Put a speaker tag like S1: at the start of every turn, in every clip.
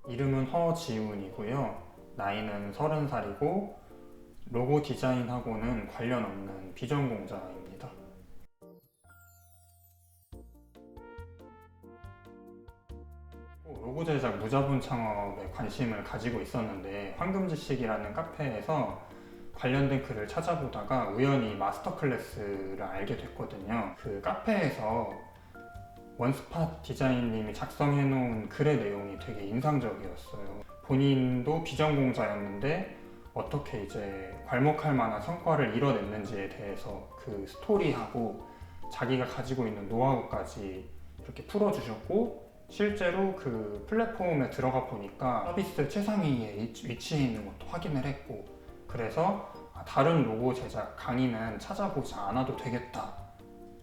S1: 이름은 허지훈이고요. 나이는 30살이고 로고 디자인하고는 관련 없는 비전공자입니다. 로고 제작 무자본 창업에 관심을 가지고 있었는데 황금지식이라는 카페에서 관련된 글을 찾아보다가 우연히 마스터 클래스를 알게 됐거든요. 그 카페에서 원스팟 디자인님이 작성해 놓은 글의 내용이 되게 인상적이었어요. 본인도 비전공자였는데 어떻게 이제 괄목할 만한 성과를 이뤄냈는지에 대해서 그 스토리하고 자기가 가지고 있는 노하우까지 이렇게 풀어주셨고, 실제로 그 플랫폼에 들어가 보니까 서비스 최상위에 위치해 있는 것도 확인을 했고, 그래서 다른 로고 제작 강의는 찾아보지 않아도 되겠다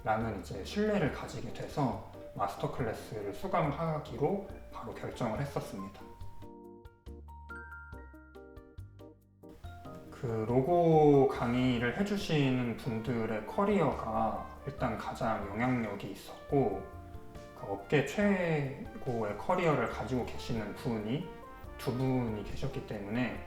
S1: 라는 이제 신뢰를 가지게 돼서 마스터 클래스를 수강하기로 바로 결정을 했었습니다. 그 로고 강의를 해주시는 분들의 커리어가 일단 가장 영향력이 있었고, 그 업계 최고의 커리어를 가지고 계시는 분이 두 분이 계셨기 때문에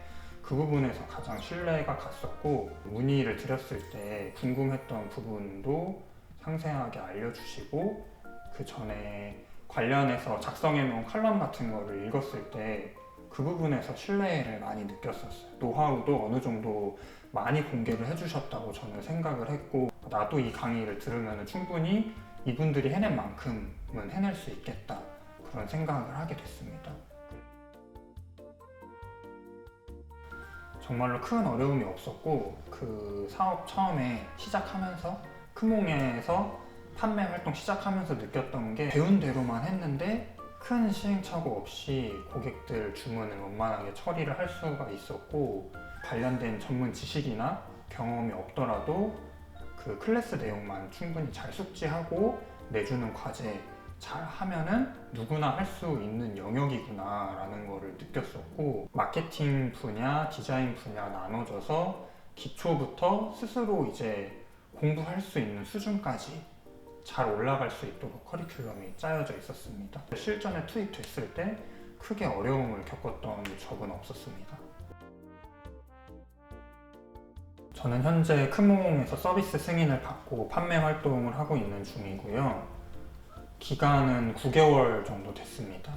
S1: 그 부분에서 가장 신뢰가 갔었고, 문의를 드렸을 때 궁금했던 부분도 상세하게 알려주시고, 그 전에 관련해서 작성해 놓은 칼럼 같은 거를 읽었을 때 그 부분에서 신뢰를 많이 느꼈었어요. 노하우도 어느 정도 많이 공개를 해주셨다고 저는 생각을 했고, 나도 이 강의를 들으면 충분히 이분들이 해낸 만큼은 해낼 수 있겠다, 그런 생각을 하게 됐습니다. 정말로 큰 어려움이 없었고, 그 사업 처음에 시작하면서 크몽에서 판매 활동 시작하면서 느꼈던 게, 배운 대로만 했는데 큰 시행착오 없이 고객들 주문을 원만하게 처리를 할 수가 있었고, 관련된 전문 지식이나 경험이 없더라도 그 클래스 내용만 충분히 잘 숙지하고 내주는 과제 잘 하면은 누구나 할 수 있는 영역이구나 라는 거를 느꼈었고, 마케팅 분야, 디자인 분야 나눠져서 기초부터 스스로 이제 공부할 수 있는 수준까지 잘 올라갈 수 있도록 커리큘럼이 짜여져 있었습니다. 실전에 투입됐을 때 크게 어려움을 겪었던 적은 없었습니다. 저는 현재 크몽에서 서비스 승인을 받고 판매 활동을 하고 있는 중이고요. 기간은 9개월 정도 됐습니다.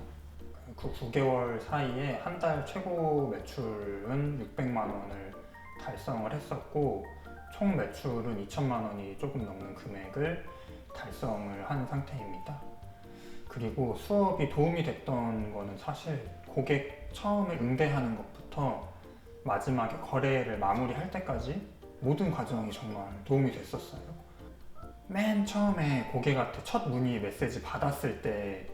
S1: 그 9개월 사이에 한 달 최고 매출은 600만 원을 달성을 했었고, 총 매출은 2천만 원이 조금 넘는 금액을 달성을 한 상태입니다. 그리고 수업이 도움이 됐던 거는 사실 고객 처음에 응대하는 것부터 마지막에 거래를 마무리할 때까지 모든 과정이 정말 도움이 됐었어요. 맨 처음에 고객한테 첫 문의 메시지 받았을 때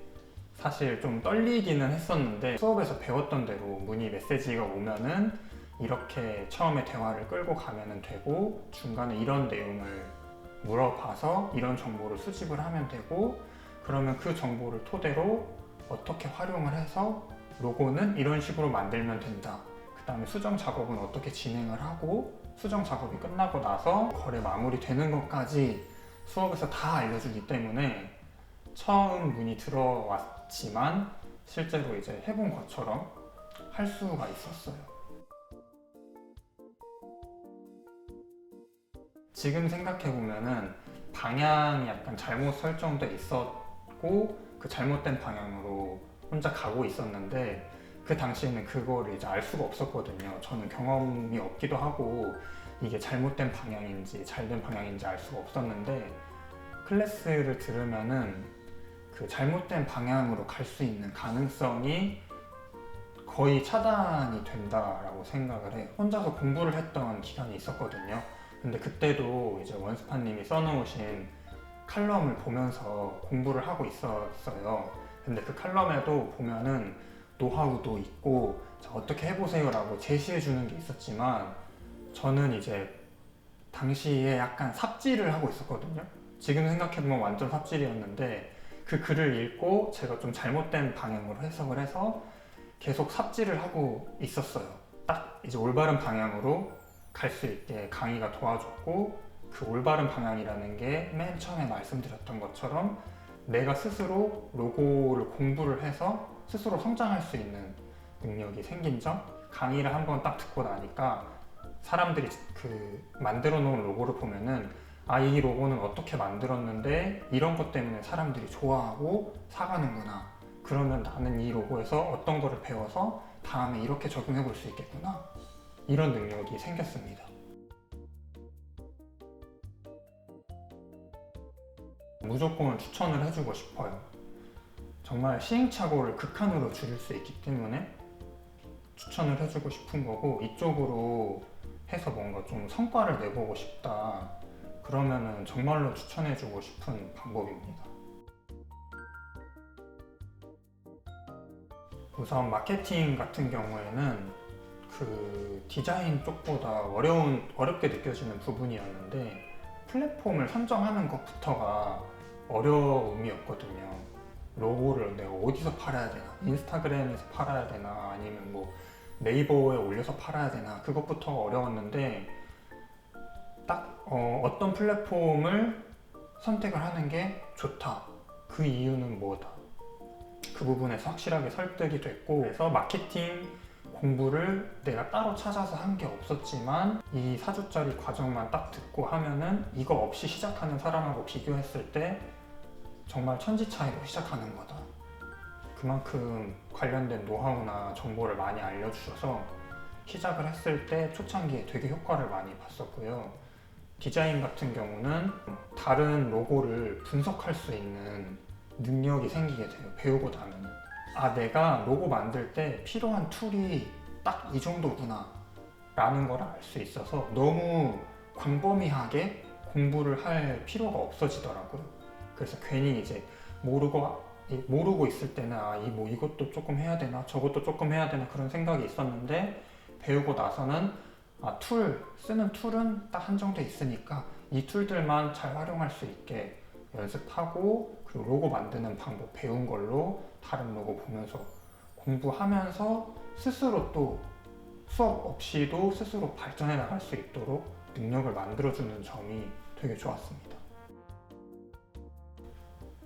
S1: 사실 좀 떨리기는 했었는데, 수업에서 배웠던 대로 문의 메시지가 오면은 이렇게 처음에 대화를 끌고 가면 되고, 중간에 이런 내용을 물어봐서 이런 정보를 수집을 하면 되고, 그러면 그 정보를 토대로 어떻게 활용을 해서 로고는 이런 식으로 만들면 된다, 그 다음에 수정 작업은 어떻게 진행을 하고, 수정 작업이 끝나고 나서 거래 마무리 되는 것까지 수업에서 다 알려주기 때문에 처음 문의 들어왔지만 실제로 이제 해본 것처럼 할 수가 있었어요. 지금 생각해보면은 방향이 약간 잘못 설정돼 있었고, 그 잘못된 방향으로 혼자 가고 있었는데, 그 당시에는 그거를 이제 알 수가 없었거든요. 저는 경험이 없기도 하고 이게 잘못된 방향인지 잘된 방향인지 알 수가 없었는데, 클래스를 들으면은 그 잘못된 방향으로 갈 수 있는 가능성이 거의 차단이 된다라고 생각을 해요. 혼자서 공부를 했던 기간이 있었거든요. 근데 그때도 이제 원스팟님이 써놓으신 칼럼을 보면서 공부를 하고 있었어요. 근데 그 칼럼에도 보면은 노하우도 있고, 자, 어떻게 해보세요 라고 제시해 주는 게 있었지만, 저는 이제 당시에 약간 삽질을 하고 있었거든요. 지금 생각해보면 완전 삽질이었는데, 그 글을 읽고 제가 좀 잘못된 방향으로 해석을 해서 계속 삽질을 하고 있었어요. 딱 이제 올바른 방향으로 갈 수 있게 강의가 도와줬고, 그 올바른 방향이라는 게 맨 처음에 말씀드렸던 것처럼 내가 스스로 로고를 공부를 해서 스스로 성장할 수 있는 능력이 생긴 점. 강의를 한번 딱 듣고 나니까 사람들이 그 만들어 놓은 로고를 보면은 이 로고는 어떻게 만들었는데 이런 것 때문에 사람들이 좋아하고 사가는구나. 그러면 나는 이 로고에서 어떤 거를 배워서 다음에 이렇게 적용해 볼 수 있겠구나. 이런 능력이 생겼습니다. 무조건 추천을 해주고 싶어요. 정말 시행착오를 극한으로 줄일 수 있기 때문에 추천을 해주고 싶은 거고, 이쪽으로 해서 뭔가 좀 성과를 내보고 싶다 그러면은 정말로 추천해주고 싶은 방법입니다. 우선 마케팅 같은 경우에는 그 디자인 쪽보다 어렵게 느껴지는 부분이었는데, 플랫폼을 선정하는 것부터가 어려움이었거든요. 로고를 내가 어디서 팔아야 되나, 인스타그램에서 팔아야 되나, 아니면 뭐 네이버에 올려서 팔아야 되나, 그것부터 어려웠는데, 딱 어떤 플랫폼을 선택을 하는 게 좋다, 그 이유는 뭐다, 그 부분에서 확실하게 설득이 됐고, 그래서 마케팅 공부를 내가 따로 찾아서 한 게 없었지만 이 4주짜리 과정만 딱 듣고 하면은 이거 없이 시작하는 사람하고 비교했을 때 정말 천지 차이로 시작하는 거다. 그만큼 관련된 노하우나 정보를 많이 알려주셔서 시작을 했을 때 초창기에 되게 효과를 많이 봤었고요. 디자인 같은 경우는 다른 로고를 분석할 수 있는 능력이 생기게 돼요. 배우고 나면. 내가 로고 만들 때 필요한 툴이 딱 이 정도구나 라는 걸 알 수 있어서 너무 광범위하게 공부를 할 필요가 없어지더라고요. 그래서 괜히 이제 모르고 있을 때는 이것도 조금 해야 되나 저것도 조금 해야 되나 그런 생각이 있었는데, 배우고 나서는 쓰는 툴은 딱 한정돼 있으니까 이 툴들만 잘 활용할 수 있게 연습하고, 그리고 로고 만드는 방법 배운 걸로 다른 로고 보면서 공부하면서 스스로 또 수업 없이도 스스로 발전해 나갈 수 있도록 능력을 만들어주는 점이 되게 좋았습니다.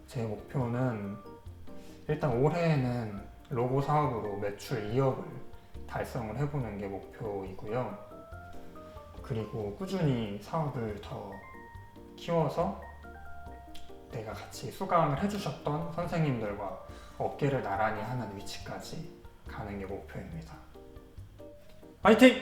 S1: 제 목표는 일단 올해에는 로고 사업으로 매출 2억을 달성을 해보는 게 목표이고요. 그리고 꾸준히 사업을 더 키워서 내가 같이 수강을 해주셨던 선생님들과 어깨를 나란히 하는 위치까지 가는 게 목표입니다. 파이팅!